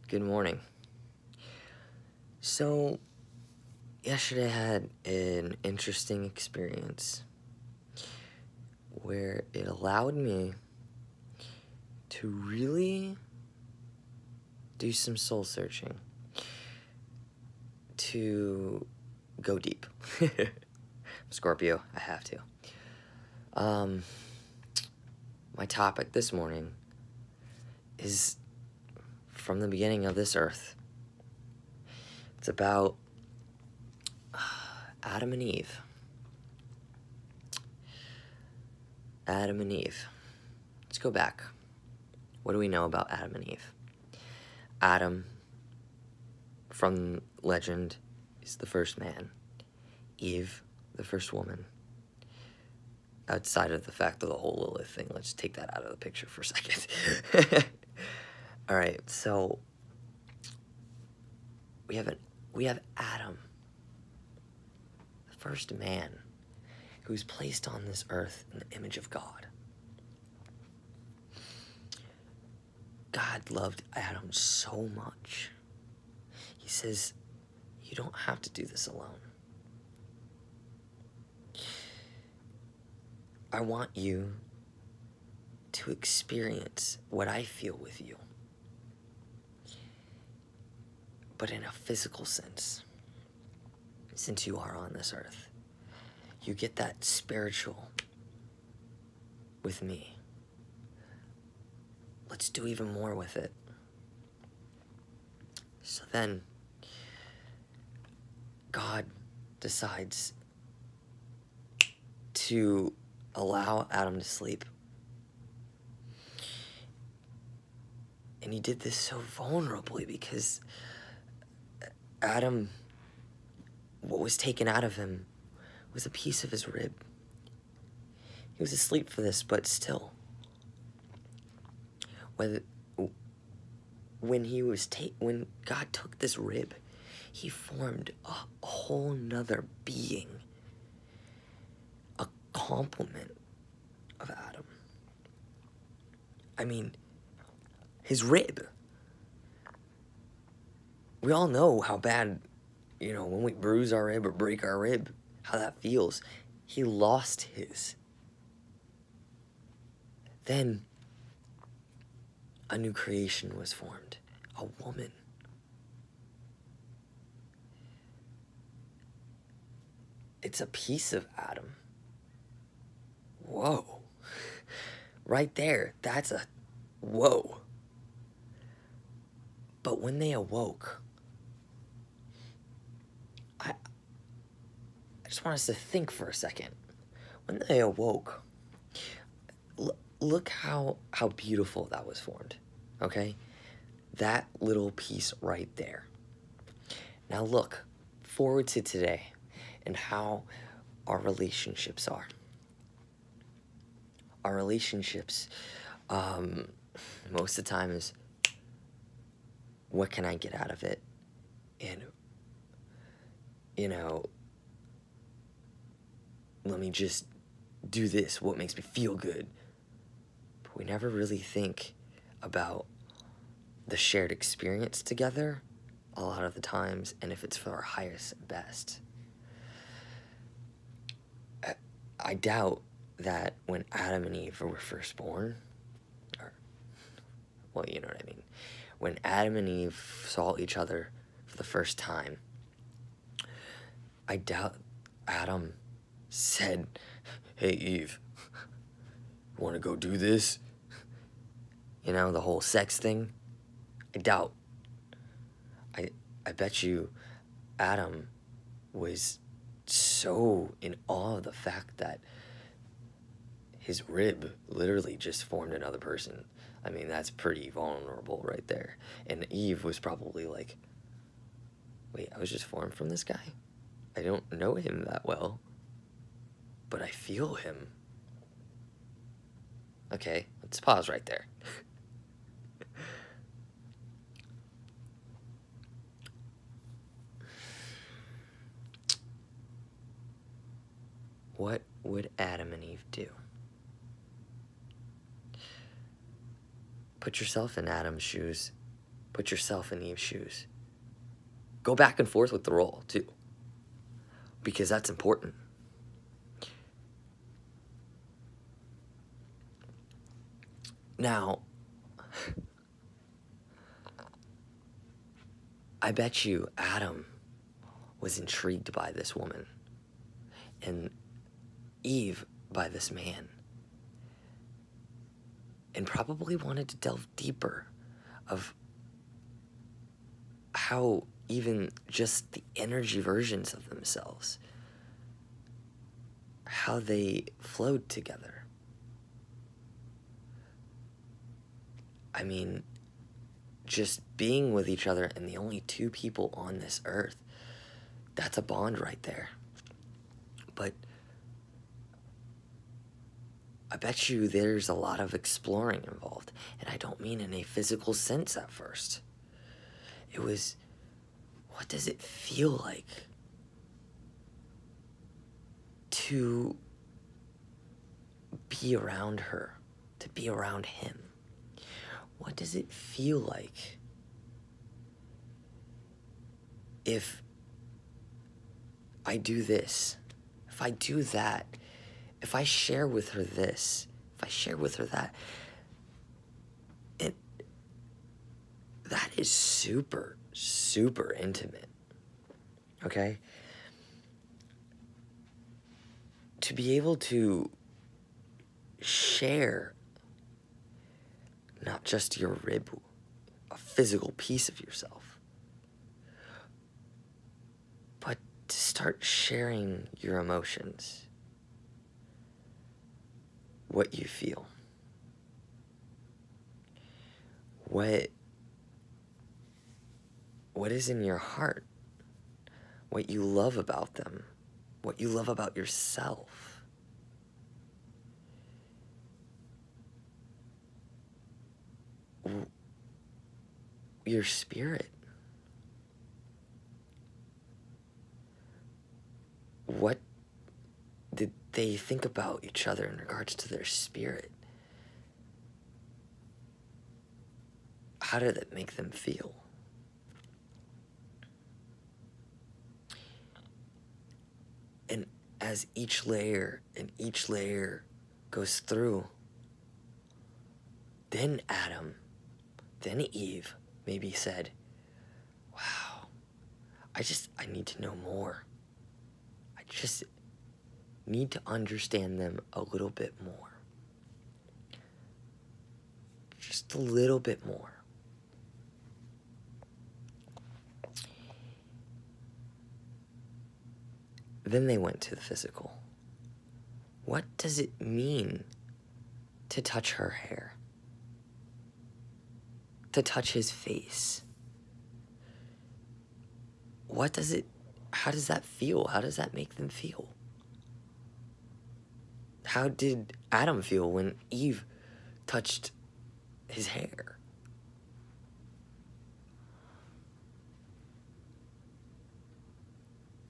Good morning. So, yesterday I had an interesting experience where it allowed me to really do some soul searching, to go deep. Scorpio, I have to. My topic this morning is from the beginning of this earth. It's about Adam and Eve. Adam and Eve. Let's go back. What do we know about Adam and Eve? Adam, from legend, is the first man. Eve, the first woman. Outside of the fact of the whole Lilith thing, let's take that out of the picture for a second. Alright, so we have Adam, the first man who's placed on this earth in the image of God. God loved Adam so much. He says, you don't have to do this alone. I want you to experience what I feel with you, but in a physical sense. Since you are on this earth, you get that spiritual with me. Let's do even more with it. So then, God decides to allow Adam to sleep. And he did this so vulnerably because Adam, what was taken out of him was a piece of his rib. He was asleep for this, but still. When God took this rib, he formed a whole nother being, a complement of Adam. I mean, his rib. We all know how bad, when we bruise our rib or break our rib, how that feels. He lost his. Then a new creation was formed, a woman. It's a piece of Adam. Whoa. Right there, that's a whoa. But when they awoke, I just want us to think for a second. When they awoke, look how beautiful that was formed, okay? That little piece right there. Now look forward to today and how our relationships are. Our relationships, most of the time is, what can I get out of it? And, let me just do this, what makes me feel good. But we never really think about the shared experience together a lot of the times, and if it's for our highest and best. I doubt that when Adam and Eve were first born, you know what I mean. When Adam and Eve saw each other for the first time, I doubt Adam said, hey Eve, you want to go do this? The whole sex thing. I doubt. I bet you Adam was so in awe of the fact that his rib literally just formed another person. I mean, that's pretty vulnerable right there. And Eve was probably like, wait, I was just formed from this guy? I don't know him that well, but I feel him. Okay, let's pause right there. What would Adam and Eve do? Put yourself in Adam's shoes. Put yourself in Eve's shoes. Go back and forth with the role, too, because that's important. Now, I bet you Adam was intrigued by this woman, and Eve by this man, and probably wanted to delve deeper of how even just the energy versions of themselves, how they flowed together. I mean, just being with each other and the only two people on this earth, that's a bond right there. But I bet you there's a lot of exploring involved, and I don't mean in a physical sense at first. It was, what does it feel like to be around her, to be around him? What does it feel like if I do this, if I do that, if I share with her this, if I share with her that? That is super, super intimate, okay? To be able to share not just your rib, a physical piece of yourself, but to start sharing your emotions, what you feel, what is in your heart, what you love about them, what you love about yourself. Your spirit. What did they think about each other in regards to their spirit? How did it make them feel? And as each layer and each layer goes through, then Adam, then Eve maybe said, wow, I need to know more. I just need to understand them a little bit more. Just a little bit more. Then they went to the physical. What does it mean to touch her hair? To touch his face? How does that feel? How does that make them feel? How did Adam feel when Eve touched his hair?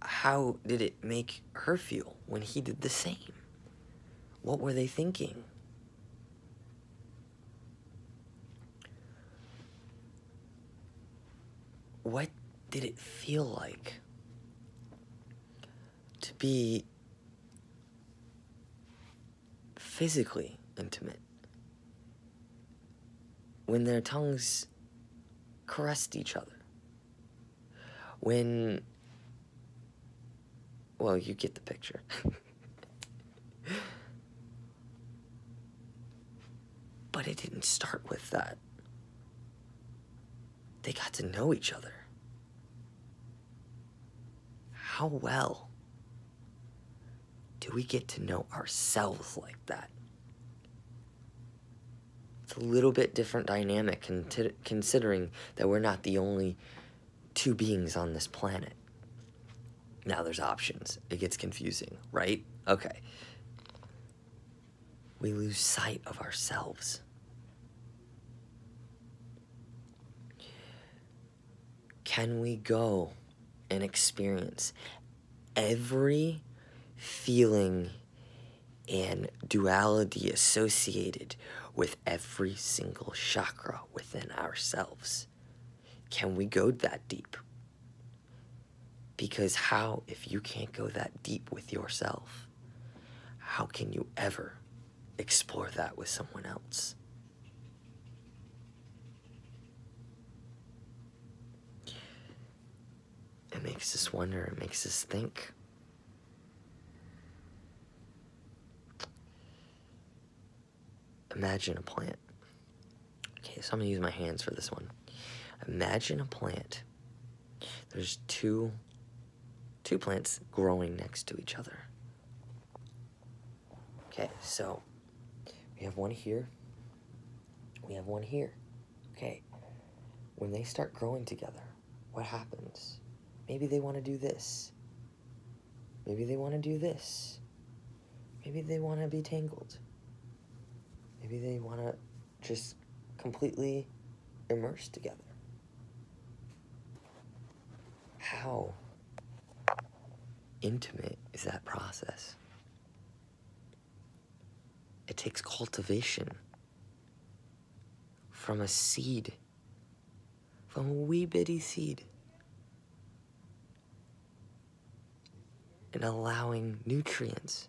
How did it make her feel when he did the same? What were they thinking? What did it feel like to be physically intimate when their tongues caressed each other? Well, you get the picture. But it didn't start with that. They got to know each other. How well do we get to know ourselves like that? It's a little bit different dynamic considering that we're not the only two beings on this planet. Now there's options. It gets confusing, right? Okay. We lose sight of ourselves. Can we go and experience every feeling and duality associated with every single chakra within ourselves? Can we go that deep? Because how, if you can't go that deep with yourself, how can you ever explore that with someone else? It makes us wonder, it makes us think. Imagine a plant. Okay, so I'm gonna use my hands for this one. Imagine a plant. There's two plants growing next to each other. Okay, so we have one here. We have one here. Okay, when they start growing together, what happens? Maybe they want to do this. Maybe they want to do this. Maybe they want to be tangled. Maybe they want to just completely immerse together. How intimate is that process? It takes cultivation from a seed, from a wee bitty seed, and allowing nutrients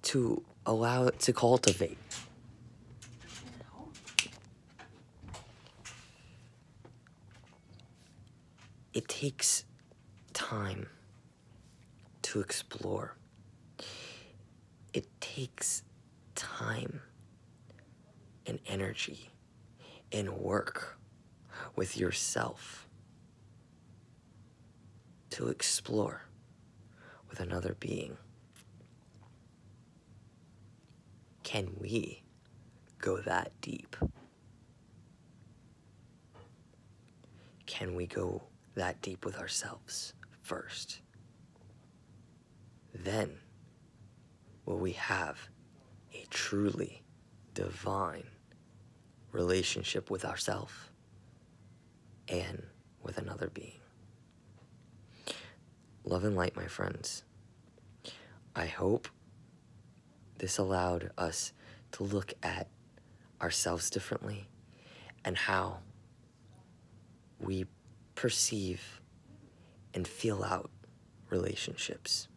to allow it to cultivate. It takes time to explore. It takes time and energy and work with yourself to explore with another being. Can we go that deep? Can we go that deep with ourselves first? Then will we have a truly divine relationship with ourselves and with another being. Love and light, my friends. I hope this allowed us to look at ourselves differently and how we perceive and feel out relationships.